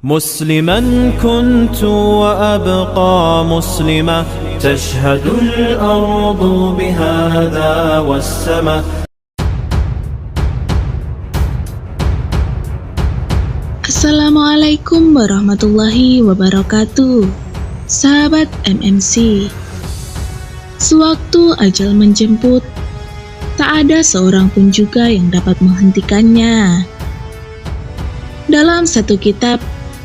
مسلما كنت وأبقى مسلما تشهد الأرض بهذا والسماء. Assalamualaikum warahmatullahi wabarakatuh. Sahabat MMC, sewaktu ajal menjemput, tak ada seorang pun juga yang dapat menghentikannya. Dalam satu kitab,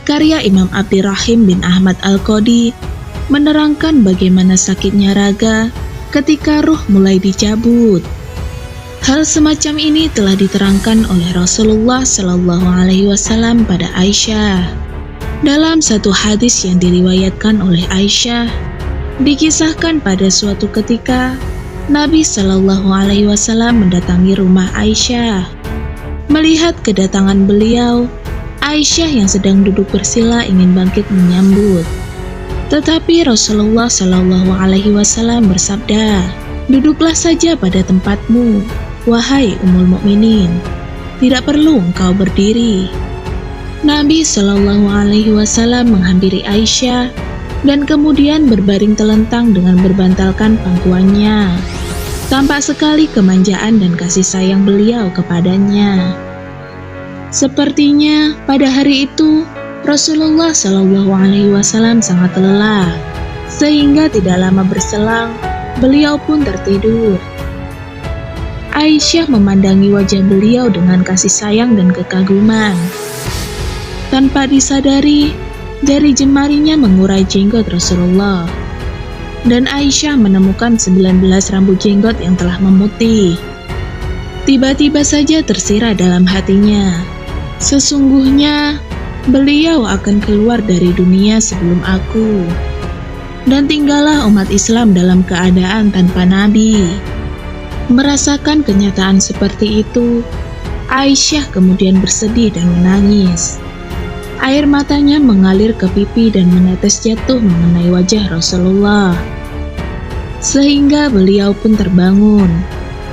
karya Imam Abdirrahim bin Ahmad Al-Qadi menerangkan bagaimana sakitnya raga ketika ruh mulai dicabut. Hal semacam ini telah diterangkan oleh Rasulullah Shallallahu Alaihi Wasallam pada Aisyah. Dalam satu hadis yang diriwayatkan oleh Aisyah, dikisahkan pada suatu ketika Nabi Shallallahu Alaihi Wasallam mendatangi rumah Aisyah. Melihat kedatangan beliau, Aisyah yang sedang duduk bersila ingin bangkit menyambut. Tetapi Rasulullah Shallallahu Alaihi Wasallam bersabda, "Duduklah saja pada tempatmu, wahai Ummul Mukminin, tidak perlu engkau berdiri." Nabi Shallallahu Alaihi Wasallam menghampiri Aisyah dan kemudian berbaring telentang dengan berbantalkan pangkuannya. Tampak sekali kemanjaan dan kasih sayang beliau kepadanya. Sepertinya pada hari itu Rasulullah Shallallahu Alaihi Wasallam sangat lelah, sehingga tidak lama berselang beliau pun tertidur. Aisyah memandangi wajah beliau dengan kasih sayang dan kekaguman. Tanpa disadari, jari jemarinya mengurai jenggot Rasulullah. Dan Aisyah menemukan 19 rambut jenggot yang telah memutih. Tiba-tiba saja tersirat dalam hatinya, sesungguhnya beliau akan keluar dari dunia sebelum aku. Dan tinggallah umat Islam dalam keadaan tanpa Nabi. Merasakan kenyataan seperti itu, Aisyah kemudian bersedih dan menangis. Air matanya mengalir ke pipi dan menetes jatuh mengenai wajah Rasulullah. Sehingga beliau pun terbangun.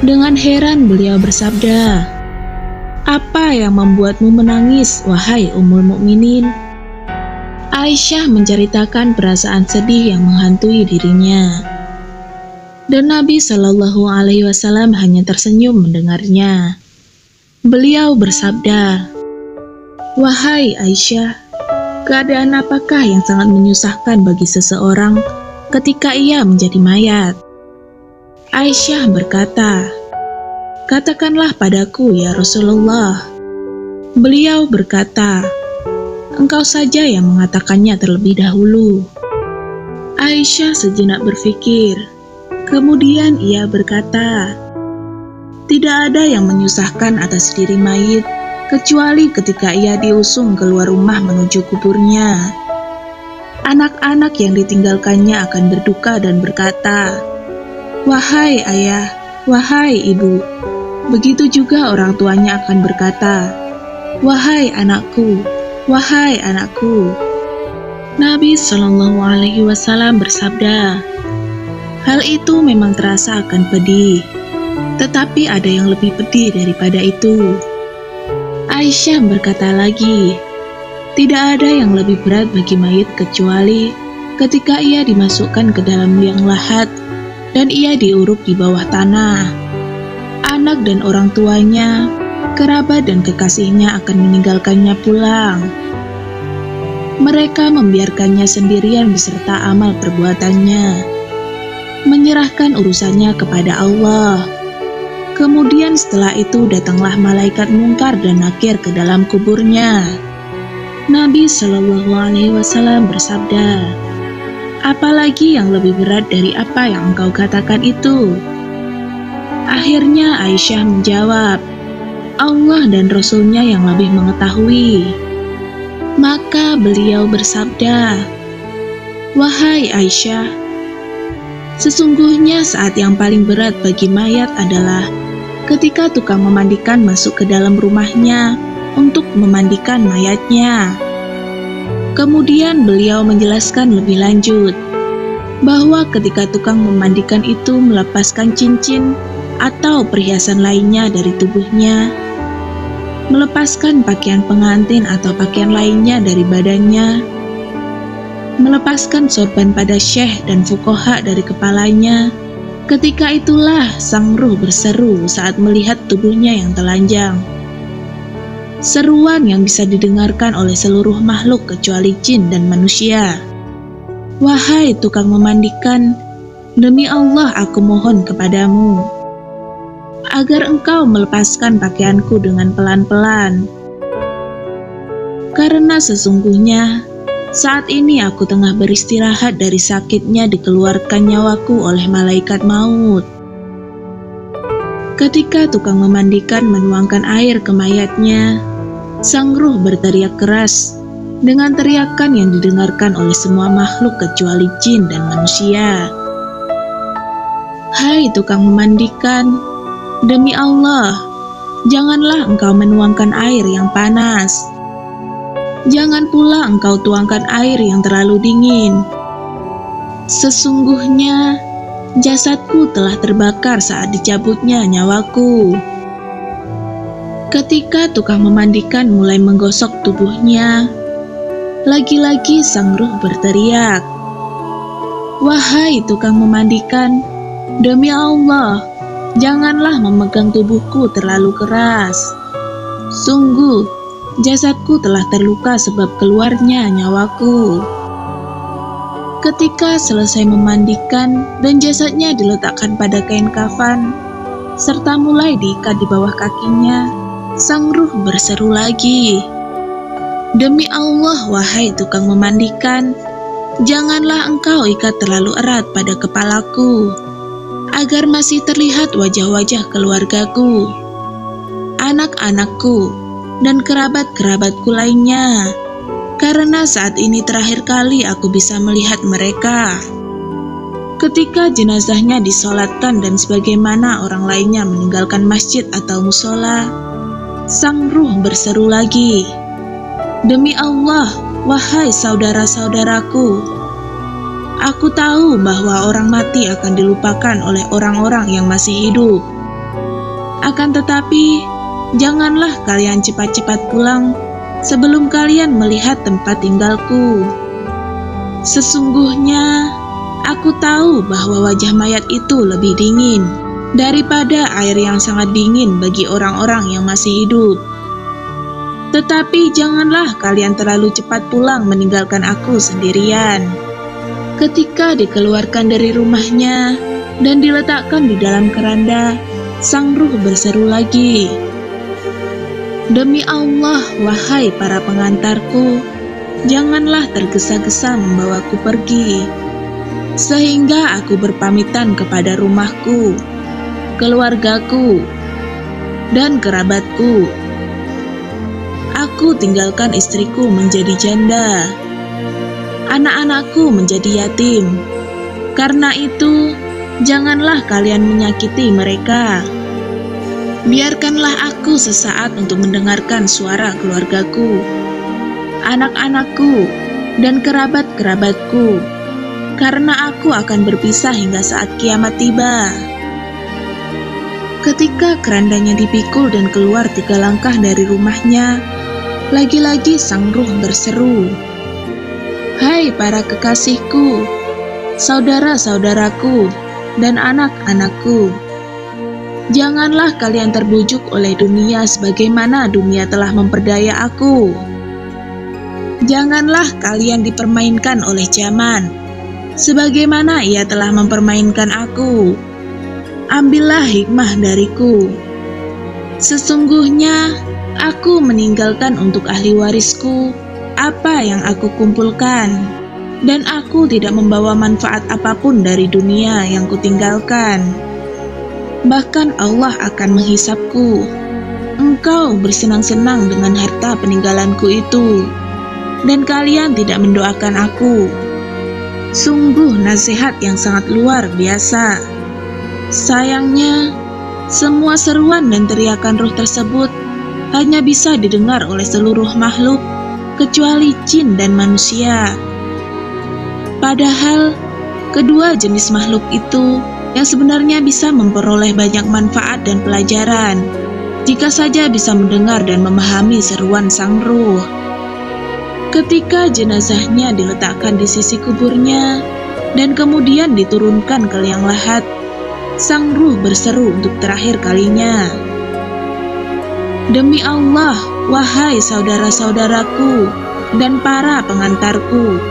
Dengan heran beliau bersabda, "Apa yang membuatmu menangis, wahai Ummul Mukminin?" Aisyah menceritakan perasaan sedih yang menghantui dirinya. Dan Nabi Shallallahu Alaihi Wasallam hanya tersenyum mendengarnya. Beliau bersabda, "Wahai Aisyah, keadaan apakah yang sangat menyusahkan bagi seseorang ketika ia menjadi mayat?" Aisyah berkata, "Katakanlah padaku ya Rasulullah." Beliau berkata, "Engkau saja yang mengatakannya terlebih dahulu." Aisyah sejenak berpikir. Kemudian ia berkata, "Tidak ada yang menyusahkan atas diri mayit kecuali ketika ia diusung keluar rumah menuju kuburnya. Anak-anak yang ditinggalkannya akan berduka dan berkata, 'Wahai ayah, wahai ibu.' Begitu juga orang tuanya akan berkata, 'Wahai anakku, wahai anakku.'" Nabi Shallallahu Alaihi Wasallam bersabda, "Hal itu memang terasa akan pedih, tetapi ada yang lebih pedih daripada itu." Aisyah berkata lagi, "Tidak ada yang lebih berat bagi mayit kecuali ketika ia dimasukkan ke dalam liang lahat dan ia diuruk di bawah tanah. Anak dan orang tuanya, kerabat dan kekasihnya akan meninggalkannya pulang. Mereka membiarkannya sendirian beserta amal perbuatannya, menyerahkan urusannya kepada Allah. Kemudian setelah itu datanglah malaikat mungkar dan nakir ke dalam kuburnya." Nabi Shallallahu Alaihi Wasallam bersabda, "Apalagi yang lebih berat dari apa yang engkau katakan itu?" Akhirnya Aisyah menjawab, "Allah dan Rasulnya yang lebih mengetahui." Maka beliau bersabda, "Wahai Aisyah, sesungguhnya saat yang paling berat bagi mayat adalah ketika tukang memandikan masuk ke dalam rumahnya untuk memandikan mayatnya." Kemudian beliau menjelaskan lebih lanjut bahwa ketika tukang memandikan itu melepaskan cincin atau perhiasan lainnya dari tubuhnya, melepaskan pakaian pengantin atau pakaian lainnya dari badannya, melepaskan sorban pada syekh dan fuqaha dari kepalanya. Ketika itulah sang ruh berseru saat melihat tubuhnya yang telanjang. Seruan yang bisa didengarkan oleh seluruh makhluk kecuali jin dan manusia. Wahai tukang memandikan, demi Allah aku mohon kepadamu, agar engkau melepaskan pakaianku dengan pelan-pelan. Karena sesungguhnya, saat ini aku tengah beristirahat dari sakitnya dikeluarkan nyawaku oleh malaikat maut. Ketika tukang memandikan menuangkan air ke mayatnya, sang ruh berteriak keras dengan teriakan yang didengarkan oleh semua makhluk kecuali jin dan manusia. Hai tukang memandikan, demi Allah, janganlah engkau menuangkan air yang panas. Jangan pula engkau tuangkan air yang terlalu dingin. Sesungguhnya, jasadku telah terbakar saat dicabutnya nyawaku. Ketika tukang memandikan mulai menggosok tubuhnya, lagi-lagi sang ruh berteriak, wahai tukang memandikan, demi Allah, janganlah memegang tubuhku terlalu keras. Sungguh, jasadku telah terluka sebab keluarnya nyawaku. Ketika selesai memandikan dan jasadnya diletakkan pada kain kafan, serta mulai diikat di bawah kakinya, sang ruh berseru lagi, demi Allah, wahai tukang memandikan, janganlah engkau ikat terlalu erat pada kepalaku, agar masih terlihat wajah-wajah keluargaku, anak-anakku, dan kerabat-kerabatku lainnya, karena saat ini terakhir kali aku bisa melihat mereka. Ketika jenazahnya disolatkan dan sebagaimana orang lainnya meninggalkan masjid atau musola, sang ruh berseru lagi, demi Allah, wahai saudara-saudaraku, aku tahu bahwa orang mati akan dilupakan oleh orang-orang yang masih hidup. Akan tetapi, janganlah kalian cepat-cepat pulang sebelum kalian melihat tempat tinggalku. Sesungguhnya, aku tahu bahwa wajah mayat itu lebih dingin daripada air yang sangat dingin bagi orang-orang yang masih hidup. Tetapi janganlah kalian terlalu cepat pulang meninggalkan aku sendirian. Ketika dikeluarkan dari rumahnya dan diletakkan di dalam keranda, sang ruh berseru lagi, demi Allah, wahai para pengantarku, janganlah tergesa-gesa membawaku pergi, sehingga aku berpamitan kepada rumahku, keluargaku, dan kerabatku. Aku tinggalkan istriku menjadi janda, anak-anakku menjadi yatim. Karena itu, janganlah kalian menyakiti mereka. Biarkanlah aku sesaat untuk mendengarkan suara keluargaku, anak-anakku, dan kerabat-kerabatku, karena aku akan berpisah hingga saat kiamat tiba. Ketika kerandanya dipikul dan keluar 3 langkah dari rumahnya, lagi-lagi sang ruh berseru, hai para kekasihku, saudara-saudaraku, dan anak-anakku, janganlah kalian terbujuk oleh dunia sebagaimana dunia telah memperdaya aku. Janganlah kalian dipermainkan oleh zaman sebagaimana ia telah mempermainkan aku. Ambillah hikmah dariku. Sesungguhnya aku meninggalkan untuk ahli warisku apa yang aku kumpulkan, dan aku tidak membawa manfaat apapun dari dunia yang kutinggalkan. Bahkan Allah akan menghisapku. Engkau bersenang-senang dengan harta peninggalanku itu, dan kalian tidak mendoakan aku. Sungguh nasihat yang sangat luar biasa. Sayangnya, semua seruan dan teriakan ruh tersebut hanya bisa didengar oleh seluruh makhluk kecuali jin dan manusia. Padahal, kedua jenis makhluk itu yang sebenarnya bisa memperoleh banyak manfaat dan pelajaran jika saja bisa mendengar dan memahami seruan sang ruh. Ketika jenazahnya diletakkan di sisi kuburnya dan kemudian diturunkan ke liang lahat, sang ruh berseru untuk terakhir kalinya. Demi Allah, wahai saudara-saudaraku dan para pengantarku,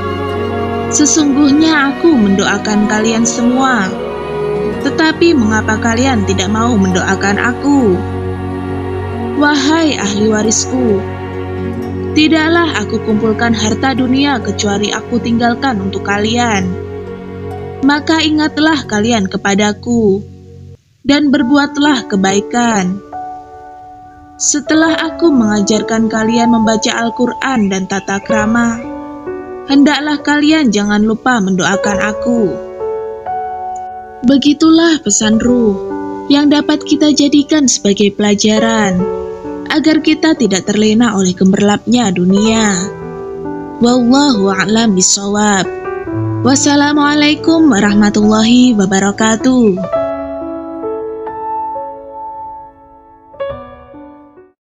sesungguhnya aku mendoakan kalian semua, tetapi mengapa kalian tidak mau mendoakan aku? Wahai ahli warisku, tidaklah aku kumpulkan harta dunia kecuali aku tinggalkan untuk kalian. Maka ingatlah kalian kepadaku, dan berbuatlah kebaikan. Setelah aku mengajarkan kalian membaca Al-Quran dan tata krama, hendaklah kalian jangan lupa mendoakan aku. Begitulah pesan ruh yang dapat kita jadikan sebagai pelajaran, agar kita tidak terlena oleh gemerlapnya dunia. Wallahu a'lam bishawab. Wassalamualaikum warahmatullahi wabarakatuh.